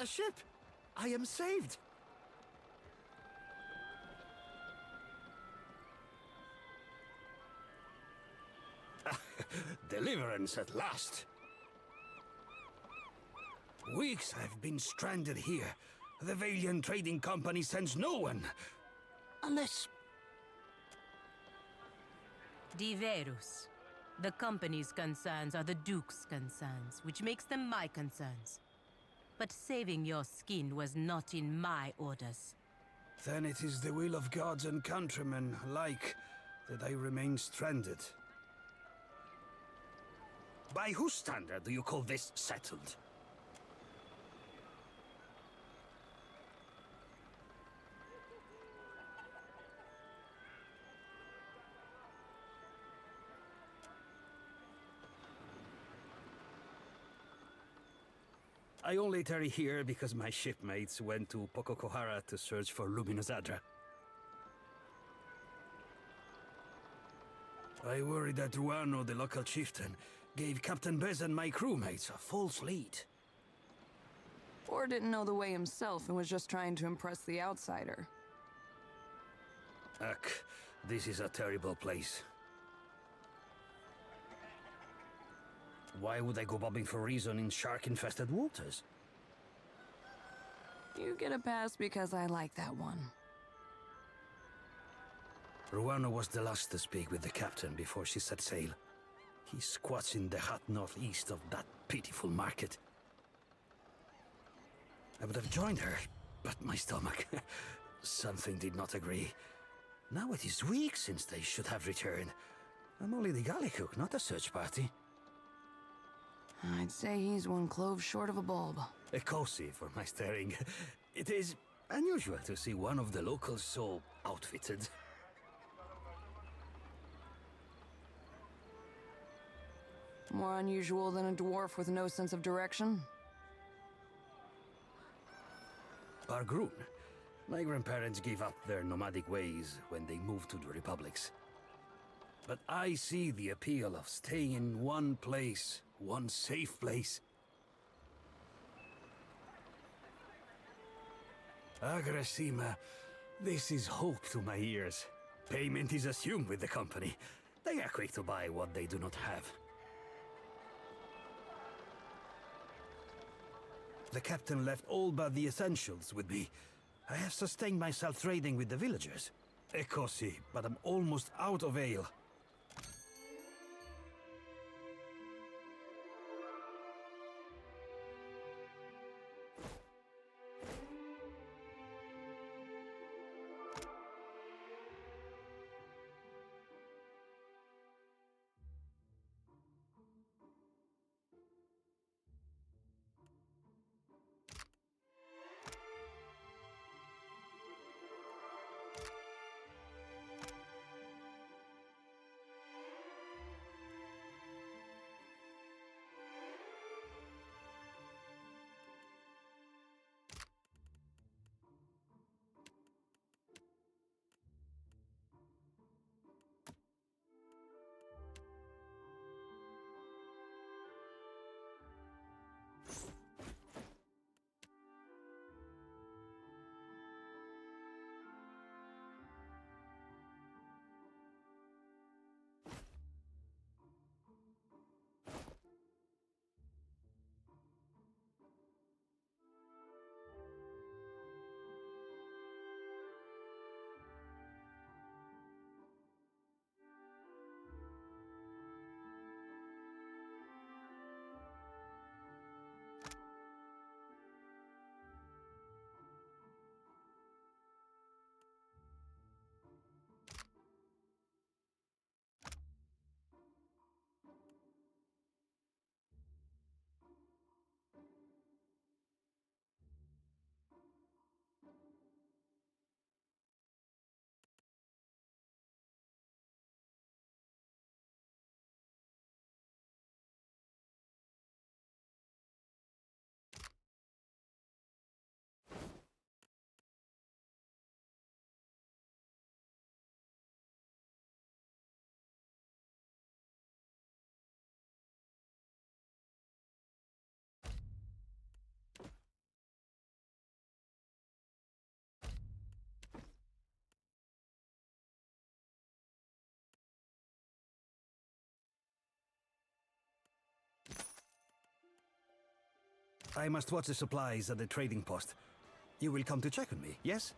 A ship! I am saved! Deliverance at last! Weeks I've been stranded here. The Valiant Trading Company sends no one. Unless... Diverus. The company's concerns are the Duke's concerns, which makes them my concerns. But saving your skin was not in my orders. Then it is the will of gods and countrymen alike that I remain stranded. By whose standard do you call this settled? I only tarry here because my shipmates went to Pococohara to search for Luminous Adra. I worry that Ruano, the local chieftain, gave Captain Bez and my crewmates a false lead. Or didn't know the way himself and was just trying to impress the outsider. Ugh, this is a terrible place. Why would I go bobbing for reason in shark-infested waters? You get a pass because I like that one. Ruano was the last to speak with the captain before she set sail. He squats in the hot northeast of that pitiful market. I would have joined her, but my stomach... something did not agree. Now it is weeks since they should have returned. I'm only the galley cook, not a search party. I'd say he's one clove short of a bulb. A cozy for my staring. It is unusual to see one of the locals so outfitted. More unusual than a dwarf with no sense of direction? Bargroon. My grandparents gave up their nomadic ways when they moved to the Republics. But I see the appeal of staying in one place, one safe place. Agrasima, this is hope to my ears. Payment is assumed with the company. They are quick to buy what they do not have. The captain left all but the essentials with me. I have sustained myself trading with the villagers. Ekosi, but I'm almost out of ale. I must watch the supplies at the trading post. You will come to check on me, yes?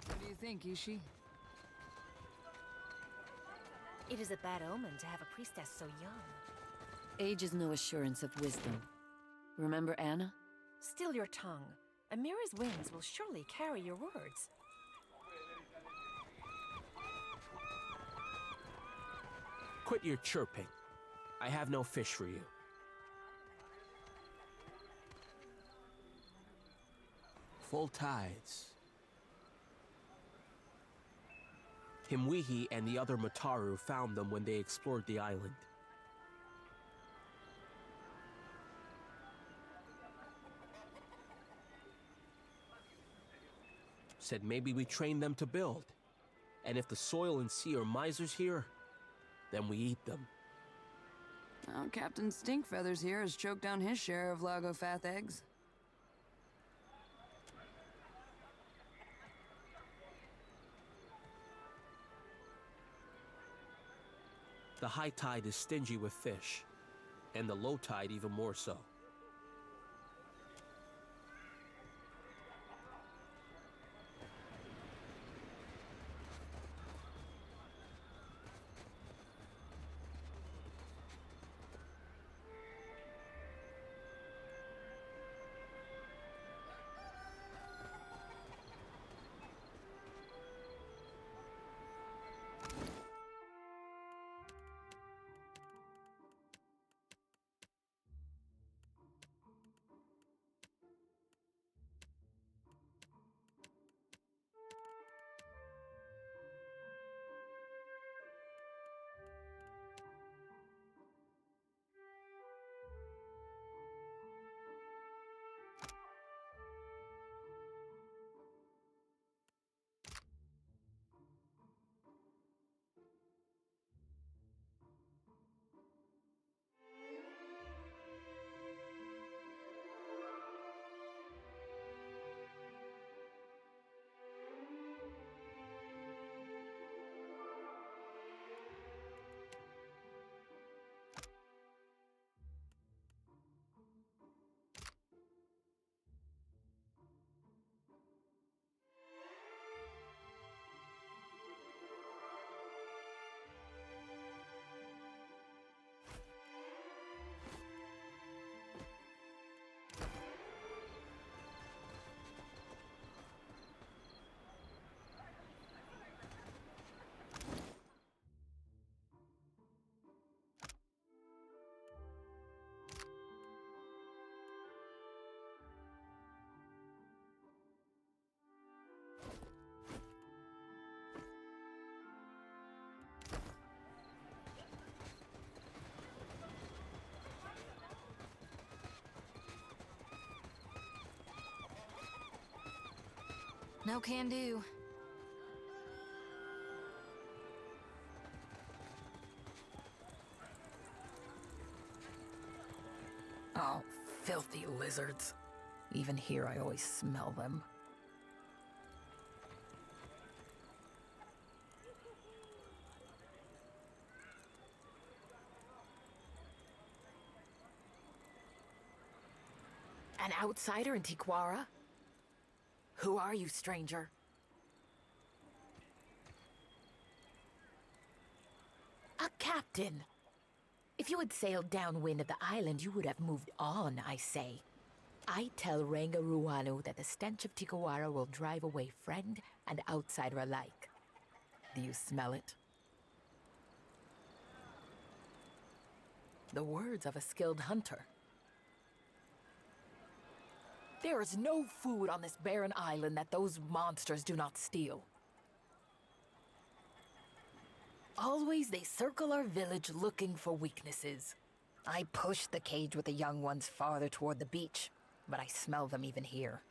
What do you think, Ishi? It is a bad omen to have a priestess so young. Age is no assurance of wisdom. Remember Anna? Still your tongue. Amira's wings will surely carry your words. Quit your chirping. I have no fish for you. Full tides. Himwihi and the other Mataru found them when they explored the island. Said maybe we train them to build. And if the soil and sea are misers here, then we eat them. Oh, Captain Stinkfeathers here has choked down his share of Lagofath eggs. The high tide is stingy with fish, and the low tide even more so. No can do. Oh, filthy lizards. Even here, I always smell them. An outsider in Tiquara? Who are you, stranger? A captain! If you had sailed downwind of the island, you would have moved on, I say. I tell Rangaruanu that the stench of Tiquara will drive away friend and outsider alike. Do you smell it? The words of a skilled hunter. There is no food on this barren island that those monsters do not steal. Always they circle our village looking for weaknesses. I push the cage with the young ones farther toward the beach, but I smell them even here.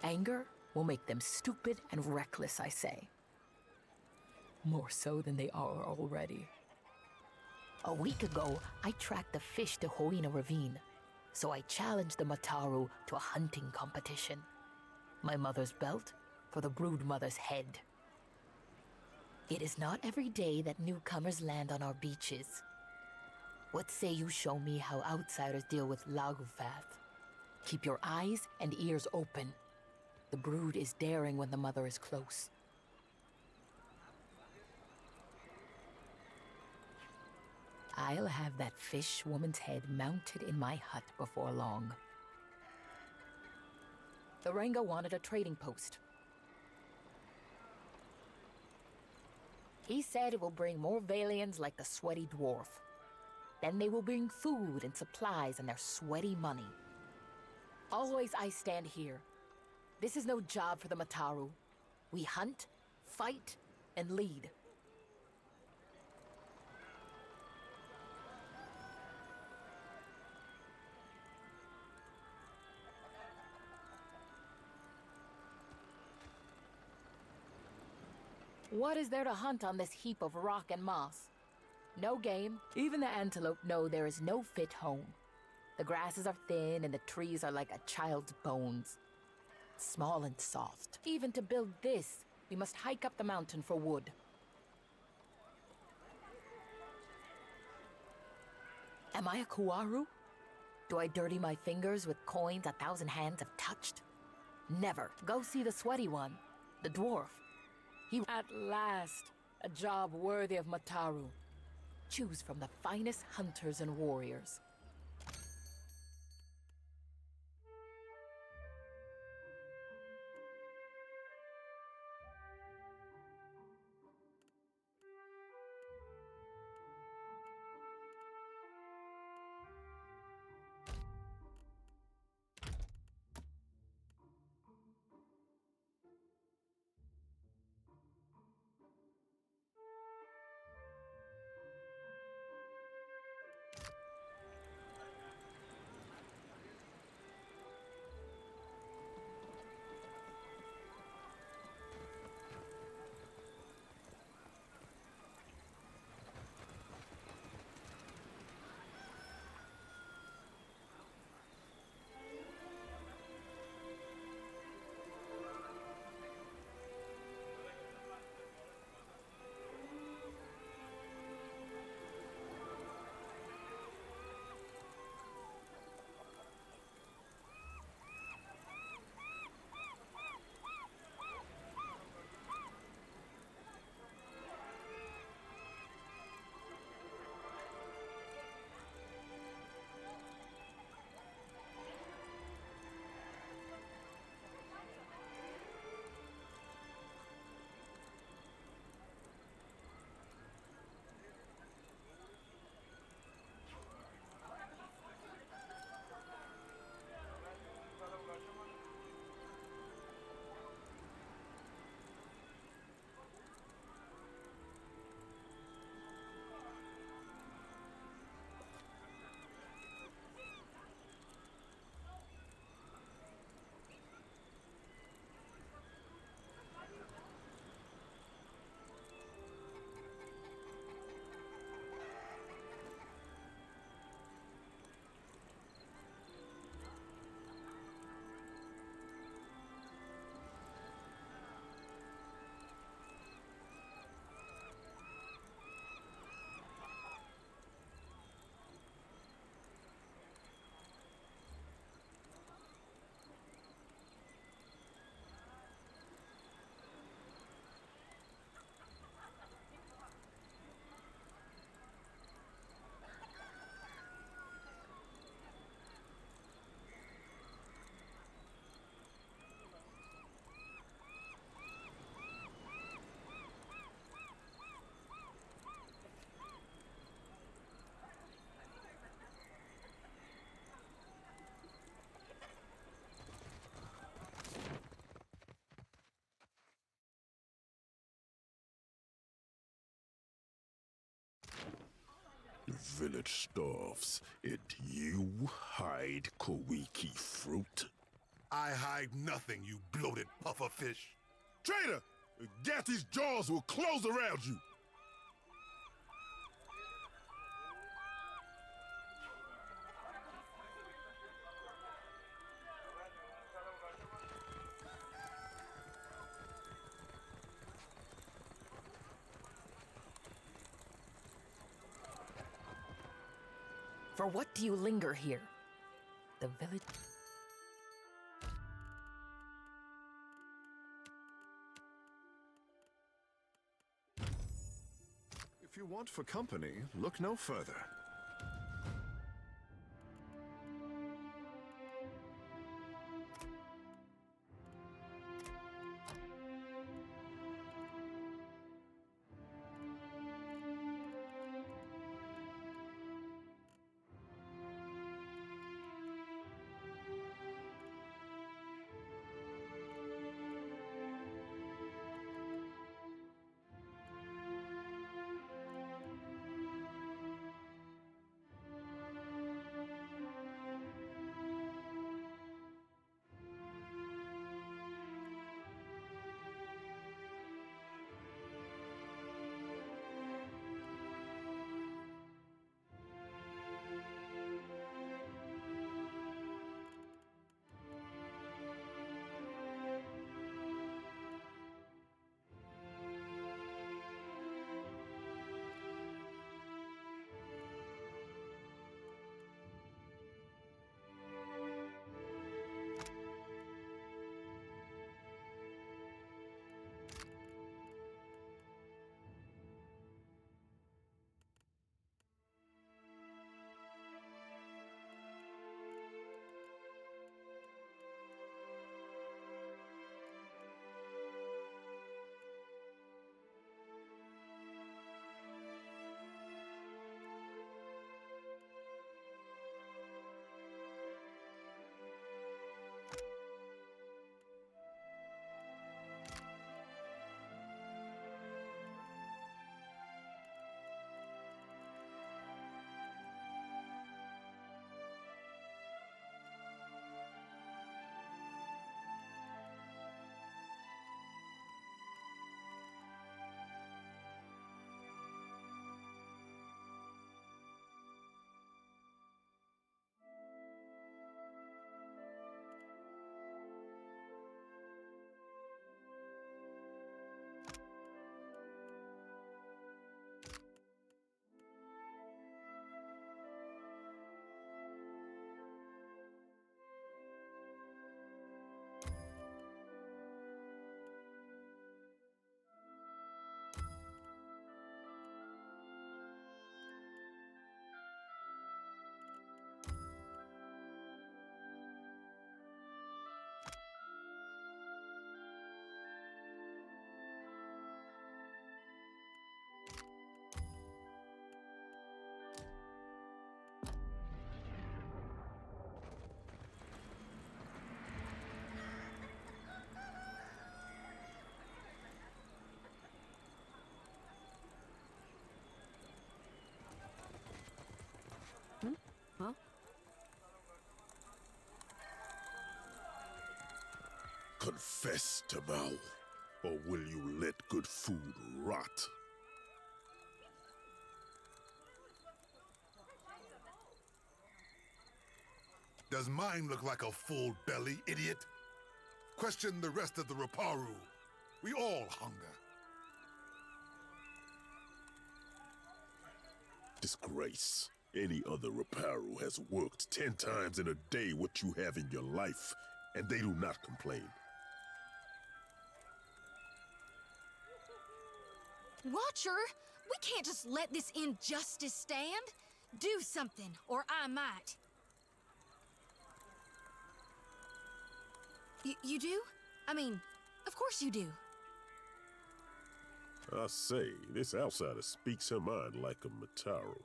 Anger will make them stupid and reckless, I say. More so than they are already. A week ago, I tracked the fish to Hoina Ravine, so I challenged the Mataru to a hunting competition. My mother's belt for the brood mother's head. It is not every day that newcomers land on our beaches. What say you show me how outsiders deal with Lagufath? Keep your eyes and ears open. The brood is daring when the mother is close. I'll have that fish woman's head mounted in my hut before long. The Ranga wanted a trading post. He said it will bring more Valians like the sweaty dwarf. Then they will bring food and supplies and their sweaty money. Always I stand here. This is no job for the Mataru. We hunt, fight, and lead. What is there to hunt on this heap of rock and moss? No game. Even the antelope know there is no fit home. The grasses are thin and the trees are like a child's bones. Small and soft. Even to build this, we must hike up the mountain for wood. Am I a Kuaru? Do I dirty my fingers with coins 1,000 hands have touched? Never. Go see the sweaty one, the dwarf. At last, a job worthy of Mataru. Choose from the finest hunters and warriors. The village starves, and you hide Kawiki fruit? I hide nothing, you bloated pufferfish. Traitor! Gatty's jaws will close around you! For what do you linger here? The village... If you want for company, look no further. Huh? Confess, Tabal, or will you let good food rot? Does mine look like a full belly, idiot? Question the rest of the Raparu. We all hunger. Disgrace. Any other Raparu has worked 10 times in a day what you have in your life, and they do not complain. Watcher, we can't just let this injustice stand. Do something, or I might. You do? I mean, of course you do. I say, this outsider speaks her mind like a Mataru.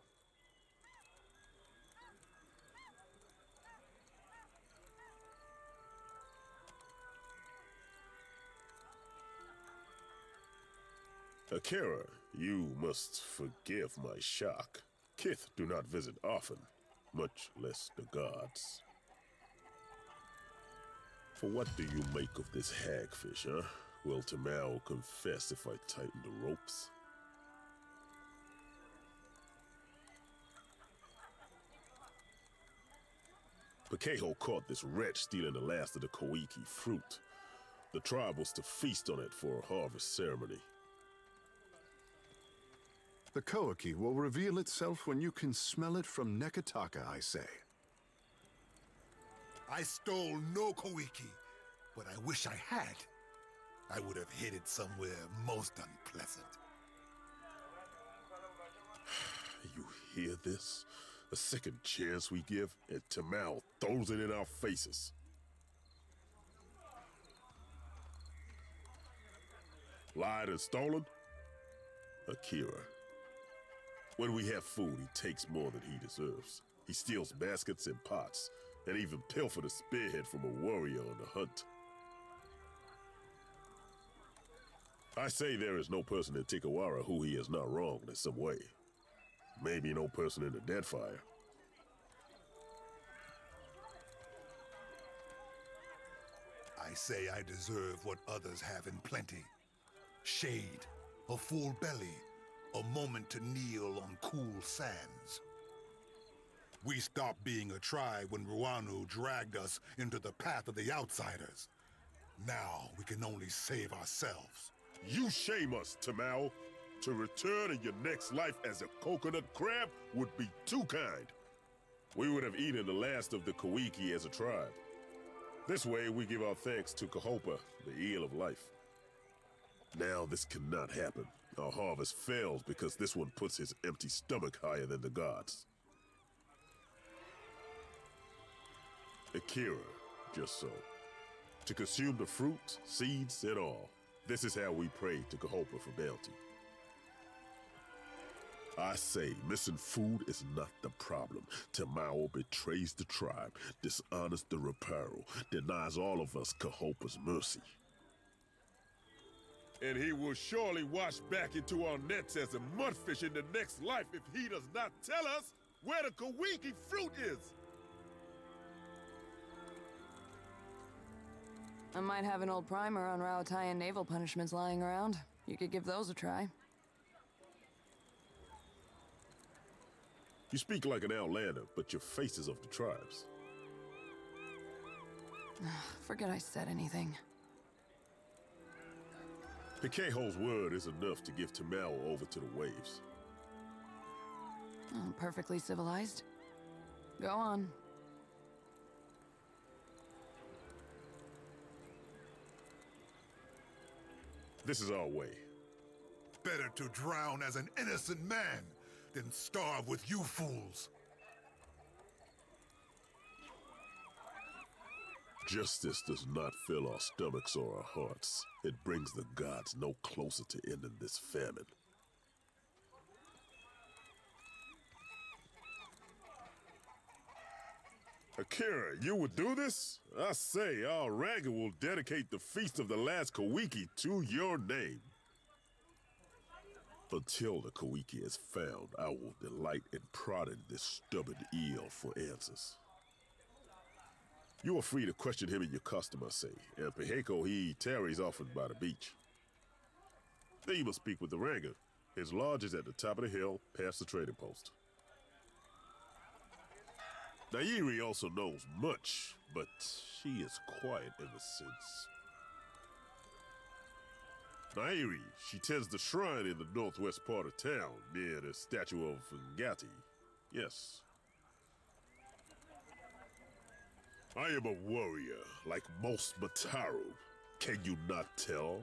Akira, you must forgive my shock. Kith do not visit often, much less the gods. For what do you make of this hagfish, huh? Will Tamao confess if I tighten the ropes? Pakeho caught this wretch stealing the last of the Koiki fruit. The tribe was to feast on it for a harvest ceremony. The Koiki will reveal itself when you can smell it from Nekataka, I say. I stole no Koiki, but I wish I had. I would have hid it somewhere most unpleasant. You hear this? A second chance we give, and Tamao throws it in our faces. Lied and stolen? Akira. When we have food, he takes more than he deserves. He steals baskets and pots, and even pilfered a spearhead from a warrior on the hunt. I say there is no person in Tikawara who he has not wronged in some way. Maybe no person in the Deadfire. I say I deserve what others have in plenty. Shade, a full belly, a moment to kneel on cool sands. We stopped being a tribe when Ruanu dragged us into the path of the outsiders. Now we can only save ourselves. You shame us, Tamao. To return in your next life as a coconut crab would be too kind. We would have eaten the last of the Koiki as a tribe. This way, we give our thanks to Kahopa, the eel of life. Now this cannot happen. Our harvest fails because this one puts his empty stomach higher than the gods. Akira, just so. To consume the fruit, seeds, and all. This is how we pray to Kahopa for bounty. I say, missing food is not the problem. Tamao betrays the tribe, dishonors the Reparo, denies all of us Kahopa's mercy. And he will surely wash back into our nets as a mudfish in the next life if he does not tell us where the Kawiki fruit is! I might have an old primer on Raotayan naval punishments lying around. You could give those a try. You speak like an outlander, but your face is of the tribes. Forget I said anything. Pikeho's word is enough to give Tamao over to the waves. Oh, perfectly civilized. Go on. This is our way. Better to drown as an innocent man than starve with you fools. Justice does not fill our stomachs or our hearts. It brings the gods no closer to ending this famine. Akira, you would do this? I say, our Ranga will dedicate the Feast of the Last Kawiki to your name. Until the Kawiki is found, I will delight in prodding this stubborn eel for answers. You are free to question him in your custom, I say, and Peheko, he tarries often by the beach. Then you must speak with the Ranga. His lodge is at the top of the hill, past the trading post. Nairi also knows much, but she is quiet ever since. Nairi, she tends the shrine in the northwest part of town, near the statue of Ngati. Yes. I am a warrior, like most Mataru. Can you not tell?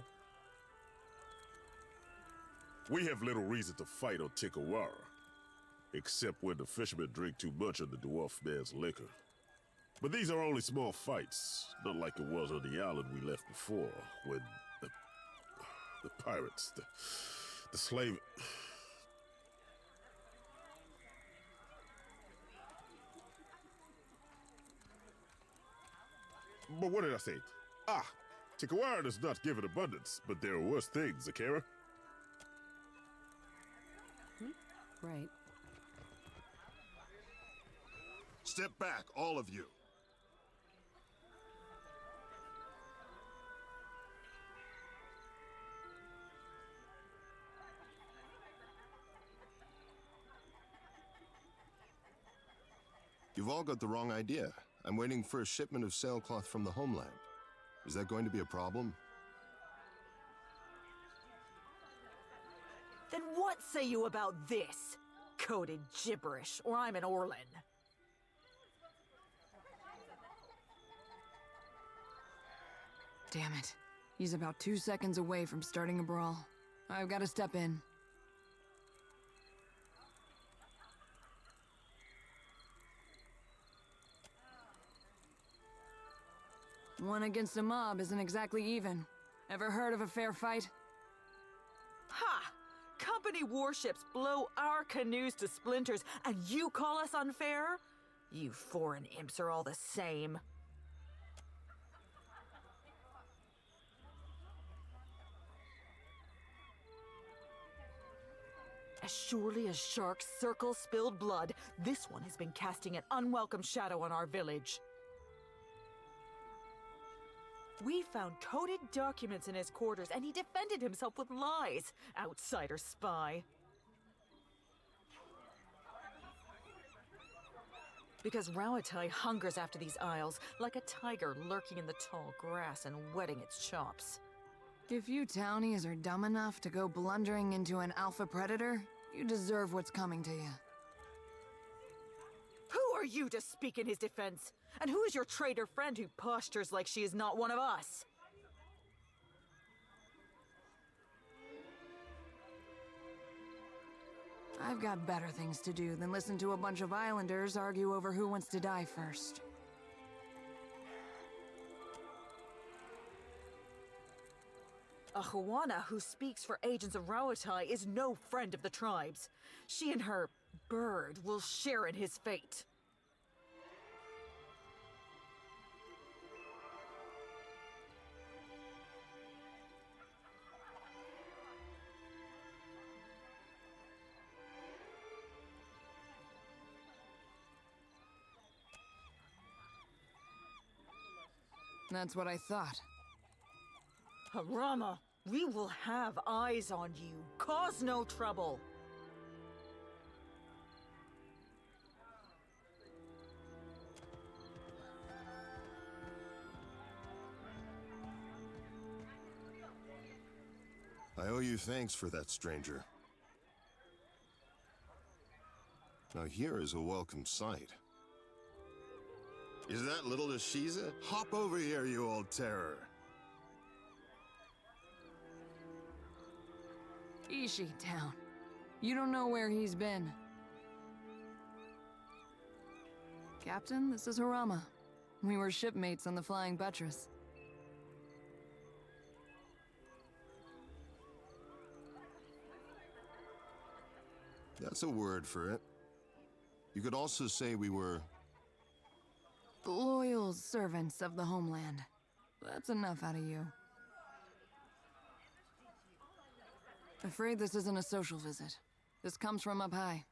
We have little reason to fight on Tikawara, except when the fishermen drink too much of the dwarf man's liquor. But these are only small fights, not like it was on the island we left before, when the pirates, the slave... But what did I say? Ah, Tikawara does not give in abundance, but there are worse things, Akira. Right. Step back, all of you. You've all got the wrong idea. I'm waiting for a shipment of sailcloth from the homeland. Is that going to be a problem? Then what say you about this? Coded gibberish, or I'm an Orlin. Damn it. He's about 2 seconds away from starting a brawl. I've got to step in. One against a mob isn't exactly even. Ever heard of a fair fight? Ha! Company warships blow our canoes to splinters, and you call us unfair? You foreign imps are all the same. As surely as sharks circle spilled blood, this one has been casting an unwelcome shadow on our village. We found coded documents in his quarters, and he defended himself with lies. Outsider spy. Because Rauatai hungers after these isles, like a tiger lurking in the tall grass and whetting its chops. If you townies are dumb enough to go blundering into an alpha predator, you deserve what's coming to you. Who are you to speak in his defense? And who is your traitor friend who postures like she is not one of us? I've got better things to do than listen to a bunch of islanders argue over who wants to die first. A Huana who speaks for agents of Rauatai is no friend of the tribes. She and her bird will share in his fate. That's what I thought. Harama, we will have eyes on you. Cause no trouble. I owe you thanks for that, stranger. Now here is a welcome sight. Is that little Ashiza? Hop over here, you old terror. Ishi Town. You don't know where he's been. Captain, this is Harama. We were shipmates on the Flying Buttress. That's a word for it. You could also say we were... loyal servants of the homeland. That's enough out of you. Afraid this isn't a social visit. This comes from up high.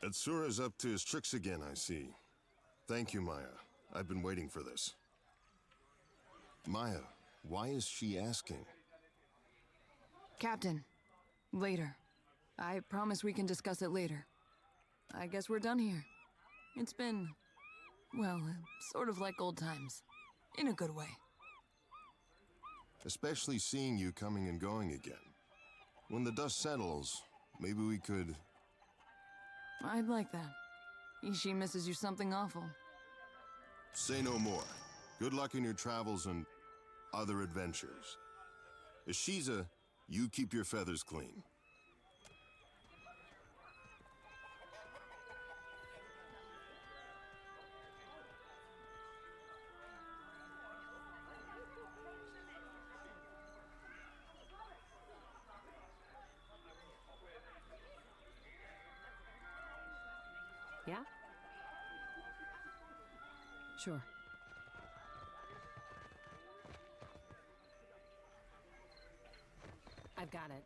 Atsura's up to his tricks again, I see. Thank you, Maya. I've been waiting for this. Maya, why is she asking? Captain, later. I promise we can discuss it later. I guess we're done here. It's been, well, sort of like old times. In a good way. Especially seeing you coming and going again. When the dust settles, maybe we could... I'd like that. Ishi misses you something awful. Say no more. Good luck in your travels and other adventures. Ashiza, you keep your feathers clean. Yeah? Sure. I've got it.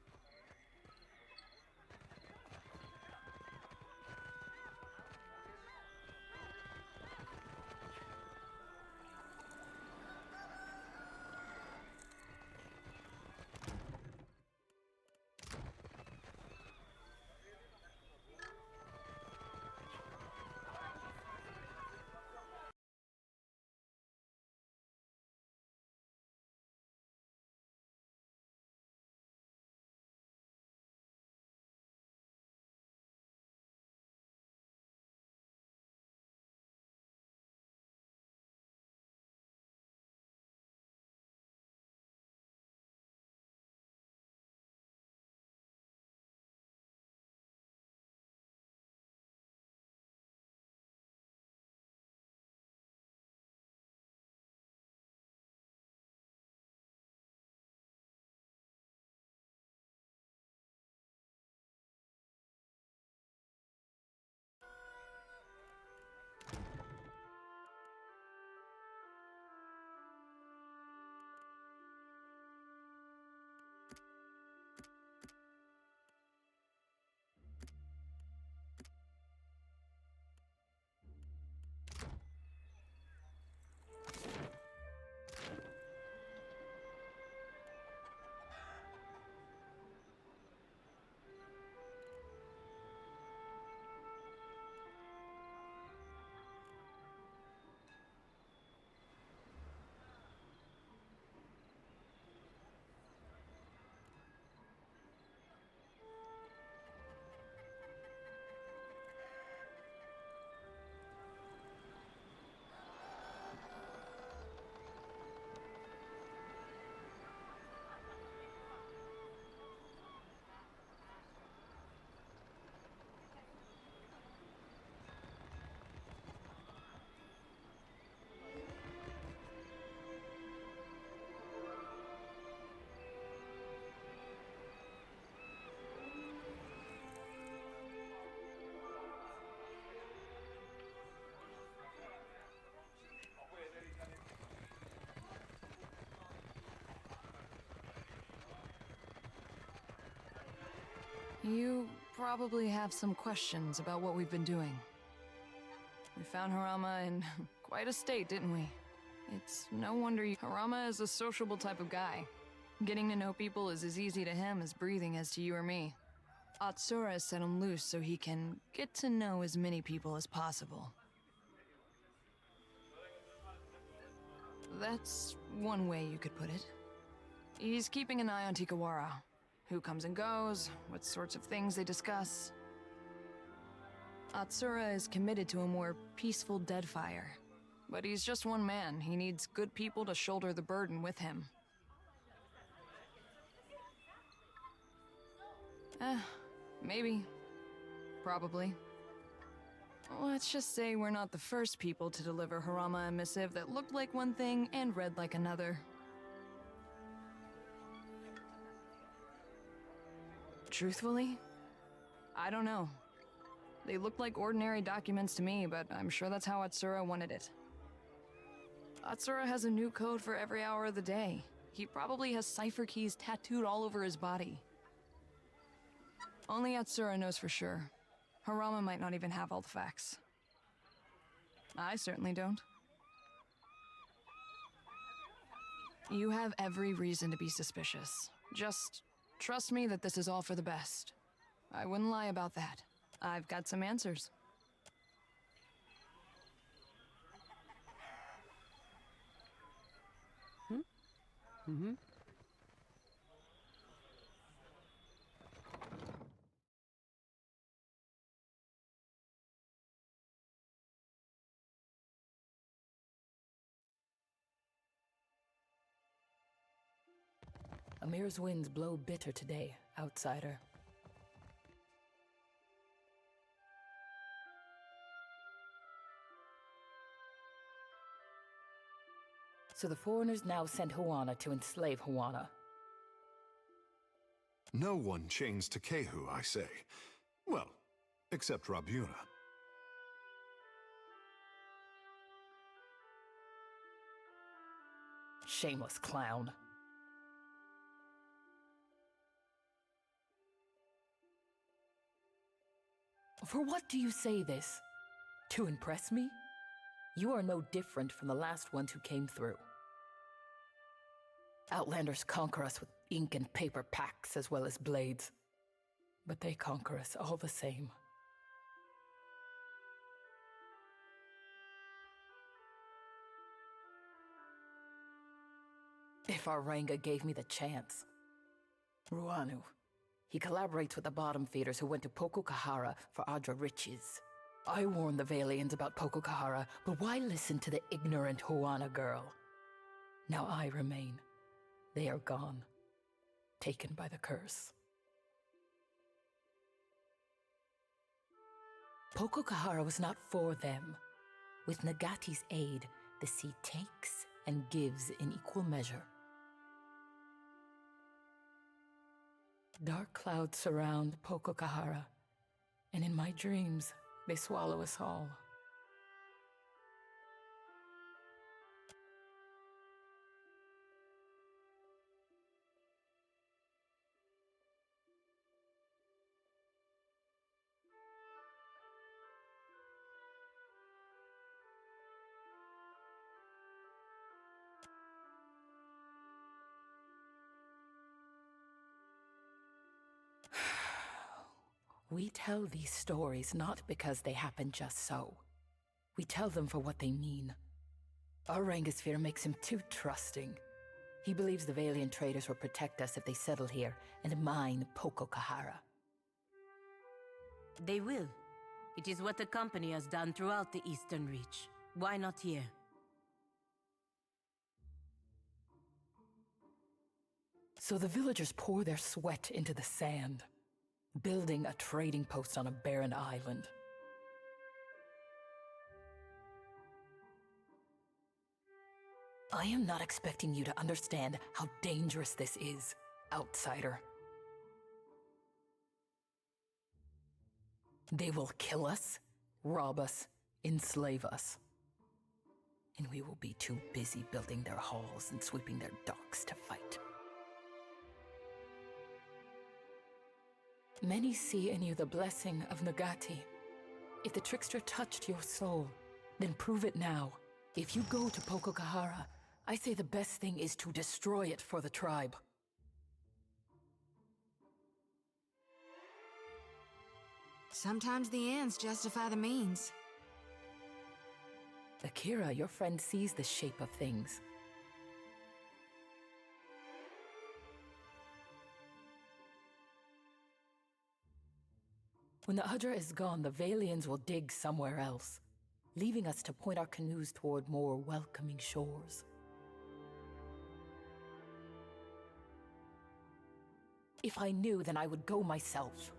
You probably have some questions about what we've been doing. We found Harama in quite a state, didn't we? It's no wonder Harama is a sociable type of guy. Getting to know people is as easy to him as breathing is to you or me. Atsura has set him loose so he can get to know as many people as possible. That's one way you could put it. He's keeping an eye on Tikawara. Who comes and goes, what sorts of things they discuss. Atsura is committed to a more peaceful Deadfire. But he's just one man. He needs good people to shoulder the burden with him. Maybe. Probably. Let's just say we're not the first people to deliver Harama a missive that looked like one thing and read like another. Truthfully, I don't know. They looked like ordinary documents to me, but I'm sure that's how Atsura wanted it. Atsura has a new code for every hour of the day. He probably has cipher keys tattooed all over his body. Only Atsura knows for sure. Harama might not even have all the facts. I certainly don't. You have every reason to be suspicious. Just trust me that this is all for the best. I wouldn't lie about that. I've got some answers. Amir's winds blow bitter today, outsider. So the foreigners now send Huana to enslave Huana. No one chains to Kehu, I say. Well, except Rabuna. Shameless clown. For what do you say this? To impress me? You are no different from the last ones who came through. Outlanders conquer us with ink and paper packs as well as blades. But they conquer us all the same. If our Ranga gave me the chance. Ruanu. He collaborates with the bottom feeders who went to Pokokahara for Adra riches. I warned the Valians about Pokokahara, but why listen to the ignorant Huana girl? Now I remain. They are gone. Taken by the curse. Pokokahara was not for them. With Nagati's aid, the sea takes and gives in equal measure. Dark clouds surround Pokokahara, and in my dreams, they swallow us all. We tell these stories not because they happen just so. We tell them for what they mean. Our Rangosphere makes him too trusting. He believes the Valiant traders will protect us if they settle here and mine Pokokahara. They will. It is what the company has done throughout the Eastern Reach. Why not here? So the villagers pour their sweat into the sand, building a trading post on a barren island. I am not expecting you to understand how dangerous this is, outsider. They will kill us, rob us, enslave us. And we will be too busy building their halls and sweeping their docks to fight. Many see in you the blessing of Nagati. If the trickster touched your soul, then prove it now. If you go to Pokokahara, I say the best thing is to destroy it for the tribe. Sometimes the ends justify the means. Akira, your friend sees the shape of things. When the Hydra is gone, the Valians will dig somewhere else, leaving us to point our canoes toward more welcoming shores. If I knew, then I would go myself.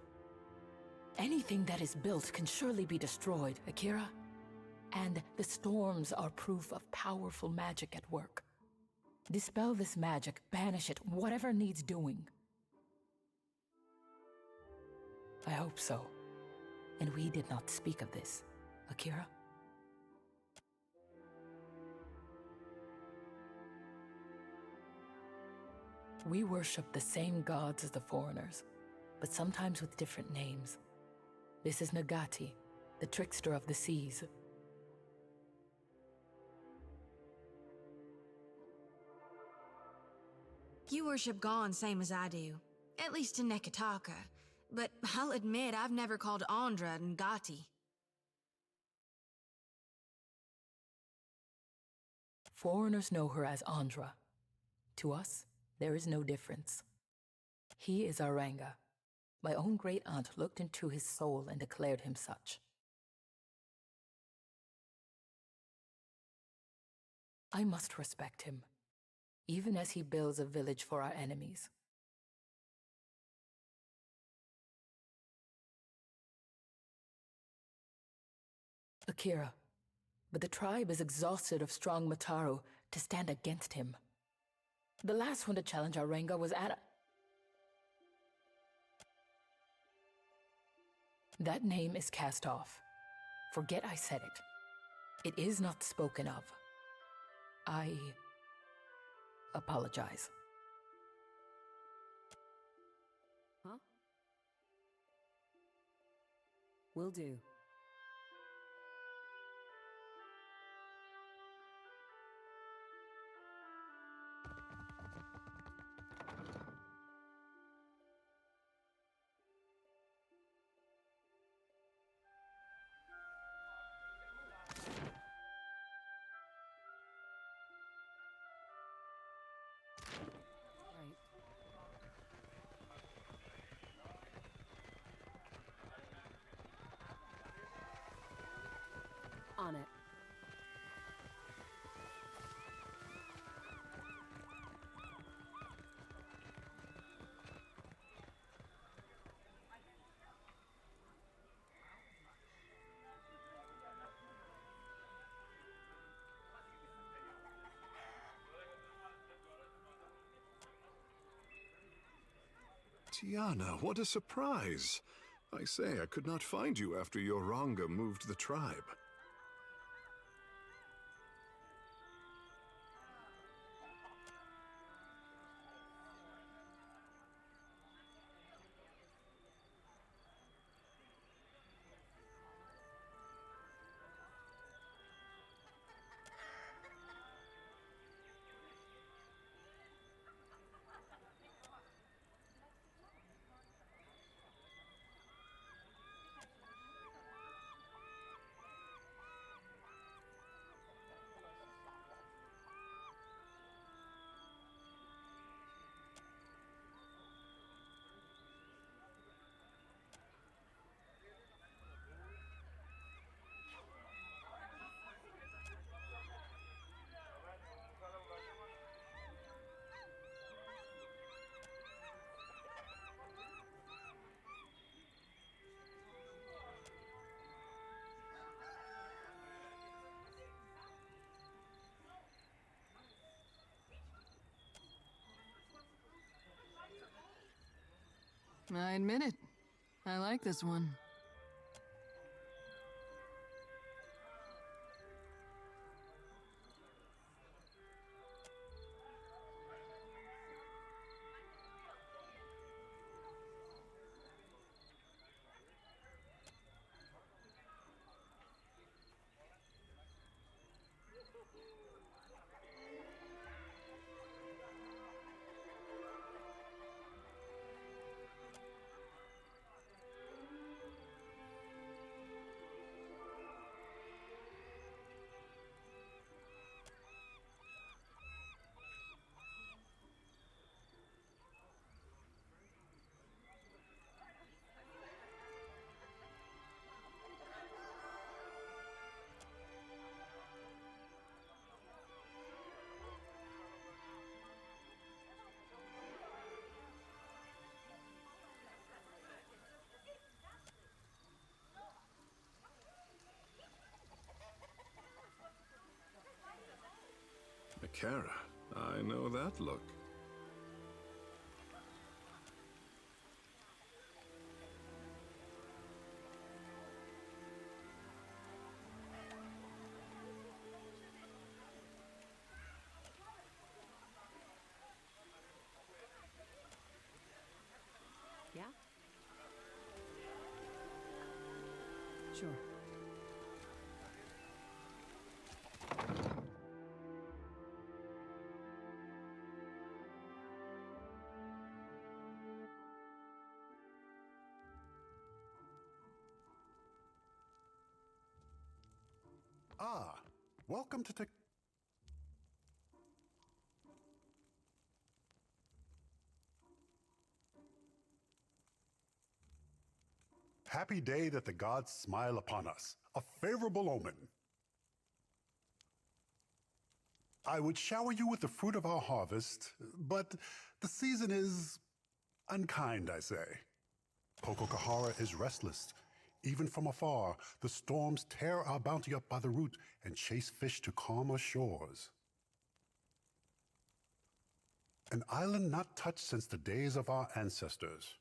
Anything that is built can surely be destroyed, Akira. And the storms are proof of powerful magic at work. Dispel this magic, banish it, whatever needs doing. I hope so. And we did not speak of this, Akira. We worship the same gods as the foreigners, but sometimes with different names. This is Nagati, the trickster of the seas. You worship Gon same as I do, at least in Nekataka. But I'll admit I've never called Andra Ngati. Foreigners know her as Andra. To us, there is no difference. He is Aranga. My own great-aunt looked into his soul and declared him such. I must respect him, even as he builds a village for our enemies. Akira, but the tribe is exhausted of strong Mataru to stand against him. The last one to challenge Aranga was Anna. That name is cast off. Forget I said it. It is not spoken of. I apologize. Huh? Will do. On it. Tiana, what a surprise! I say, I could not find you after your Ranga moved the tribe. I admit it. I like this one. Kara, I know that look. Yeah? Sure. Ah, welcome to Happy day that the gods smile upon us. A favorable omen. I would shower you with the fruit of our harvest, but the season is unkind, I say. Pococahara is restless. Even from afar, the storms tear our bounty up by the root and chase fish to calmer shores. An island not touched since the days of our ancestors.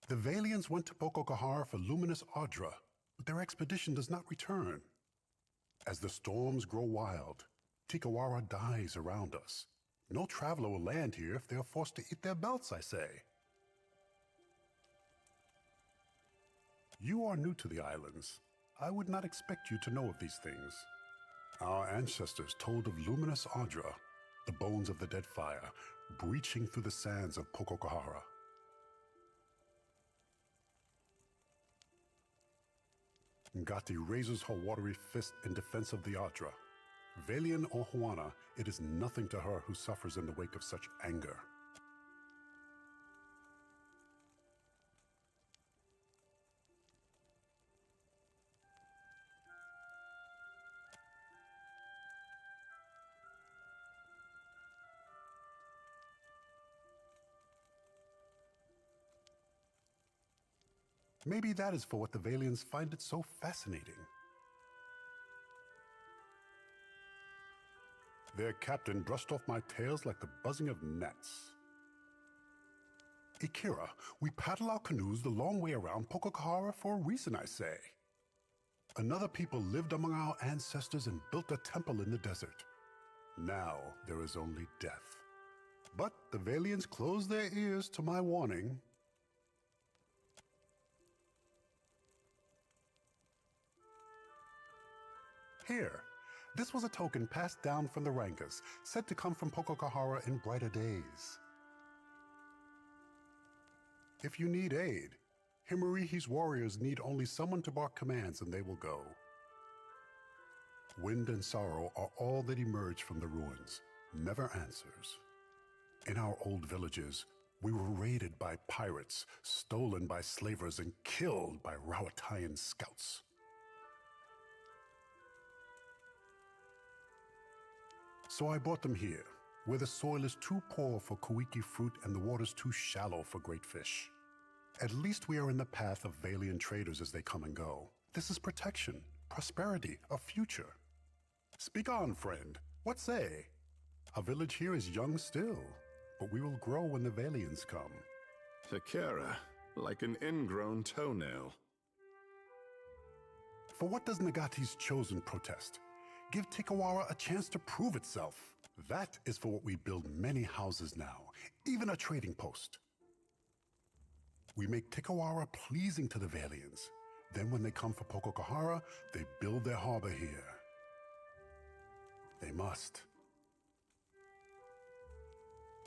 The Valians went to Pococahara for luminous Ardra, but their expedition does not return. As the storms grow wild, Tikawara dies around us. No traveler will land here if they are forced to eat their belts, I say. You are new to the islands. I would not expect you to know of these things. Our ancestors told of luminous Ardra, the bones of the Deadfire, breaching through the sands of Pococahara. Ngati raises her watery fist in defense of the Ardra. Valian or Huana, it is nothing to her who suffers in the wake of such anger. Maybe that is for what the Valians find it so fascinating. Their captain brushed off my tails like the buzzing of gnats. Ikira, we paddle our canoes the long way around Pococahara for a reason, I say. Another people lived among our ancestors and built a temple in the desert. Now there is only death. But the Valians closed their ears to my warning. Here, this was a token passed down from the Rangas, said to come from Pococahara in brighter days. If you need aid, Himarihi's warriors need only someone to bark commands and they will go. Wind and sorrow are all that emerge from the ruins, never answers. In our old villages, we were raided by pirates, stolen by slavers, and killed by Rawatayan scouts. So I brought them here, where the soil is too poor for Kuiki fruit and the waters too shallow for great fish. At least we are in the path of Valian traders as they come and go. This is protection, prosperity, a future. Speak on, friend. What say? Our village here is young still, but we will grow when the Valians come. Takara, like an ingrown toenail. For what does Nagati's chosen protest? Give Tikawara a chance to prove itself. That is for what we build many houses now, even a trading post. We make Tikawara pleasing to the Valians. Then when they come for Pococahara, they build their harbor here. They must.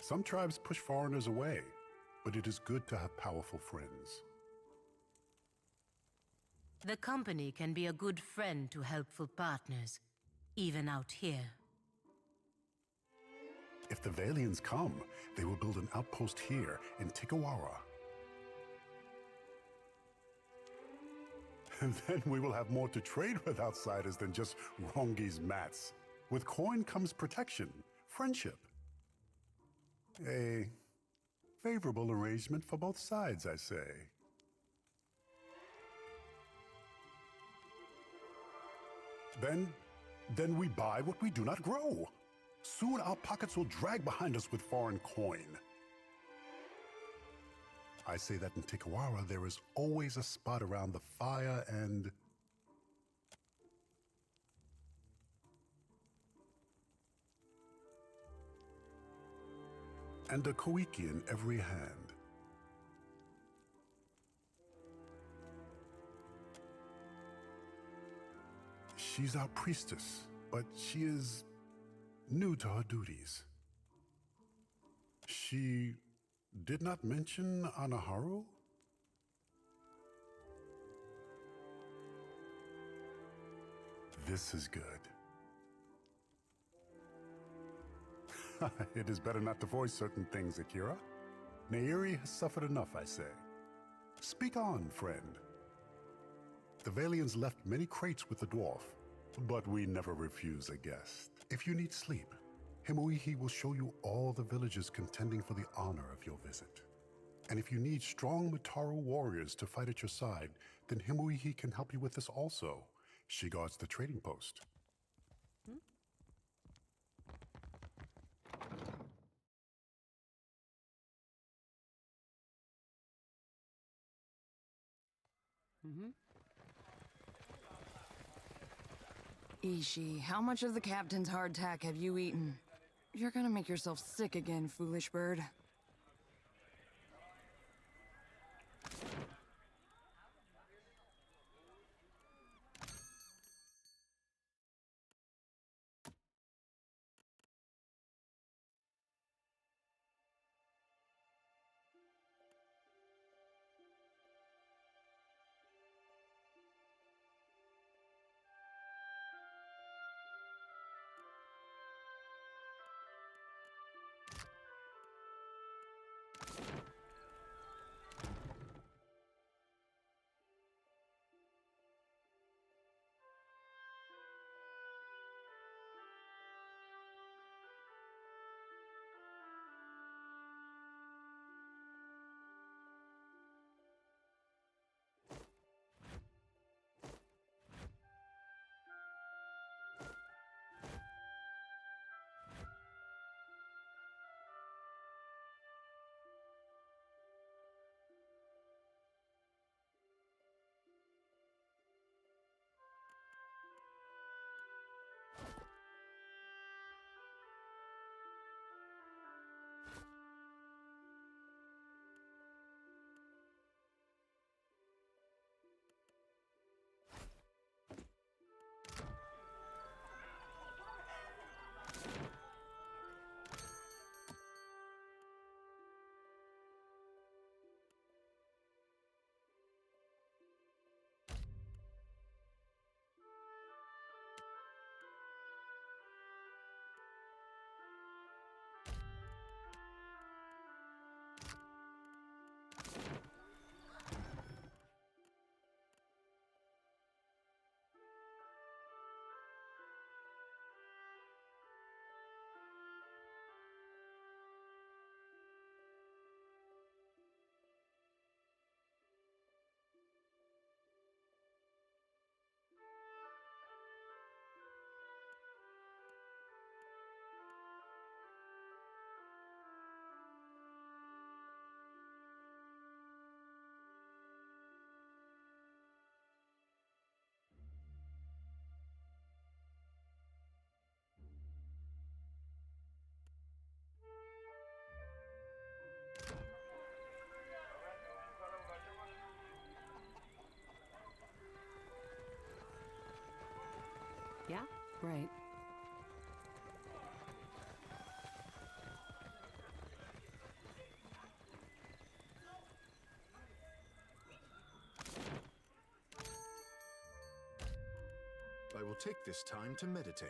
Some tribes push foreigners away, but it is good to have powerful friends. The company can be a good friend to helpful partners, even out here. If the Valians come, they will build an outpost here in Tikawara. And then we will have more to trade with outsiders than just Rongi's mats. With coin comes protection, friendship. A favorable arrangement for both sides, I say. Then we buy what we do not grow. Soon our pockets will drag behind us with foreign coin. I say that in Tikawara there is always a spot around the fire and... and a Koiki in every hand. She's our priestess, but she is new to her duties. She did not mention Anaharu? This is good. It is better not to voice certain things, Akira. Nairi has suffered enough, I say. Speak on, friend. The Valians left many crates with the dwarf, but we never refuse a guest. If you need sleep, Himuihi will show you all the villages contending for the honor of your visit. And if you need strong Mutaru warriors to fight at your side, then Himuihi can help you with this also. She guards the trading post. Ishi, how much of the captain's hardtack have you eaten? You're gonna make yourself sick again, foolish bird. Yeah, right. I will take this time to meditate.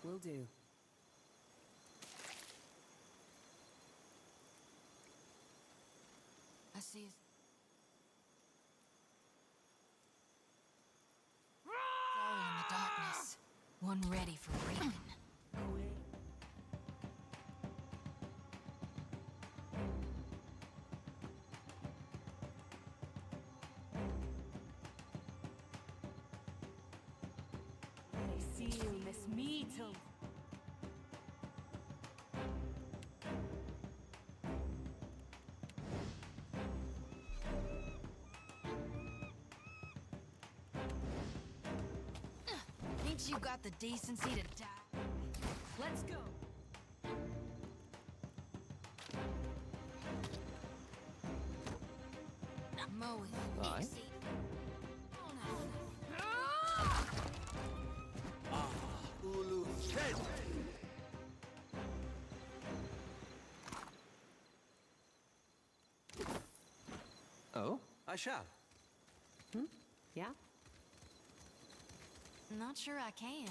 Will do. I see. All in the darkness. One ready for Raven. Ain't you got the decency to die? Let's go. Mow with Aye. Nixie. Oh? I shall. Yeah? Not sure I can.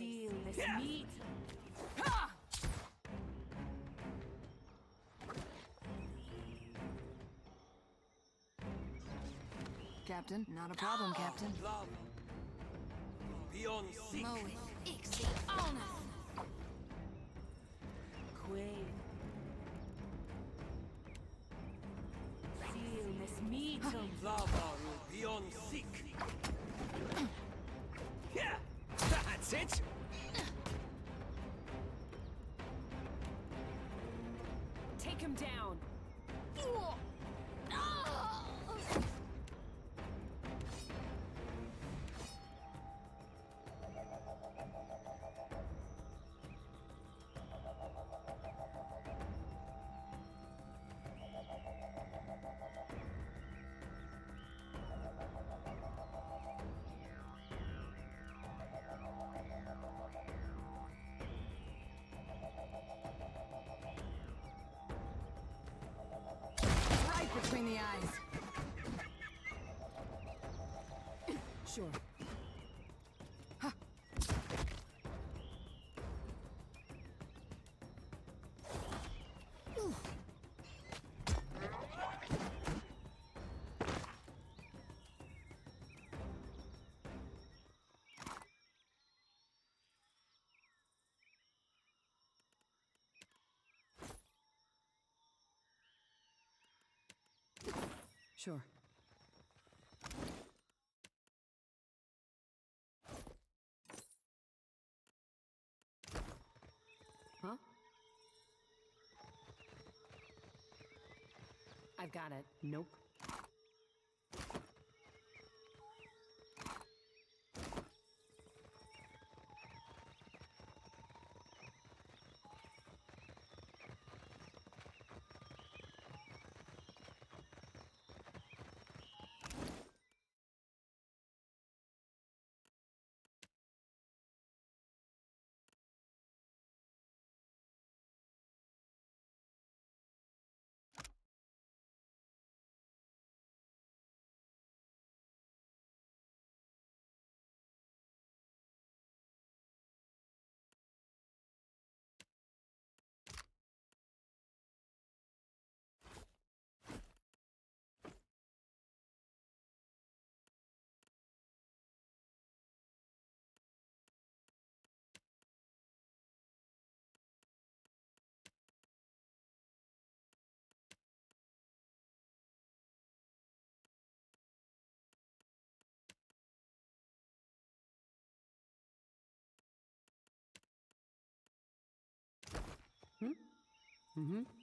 Feel this meat. Captain, not a problem, Captain. Beyond seek. Quail. Feel this meat. Lava beyond seek. Yeah, that's it. Take him down. Right between the eyes. Sure. Sure. Huh? I've got it. Nope. Hmm? Mm-hmm.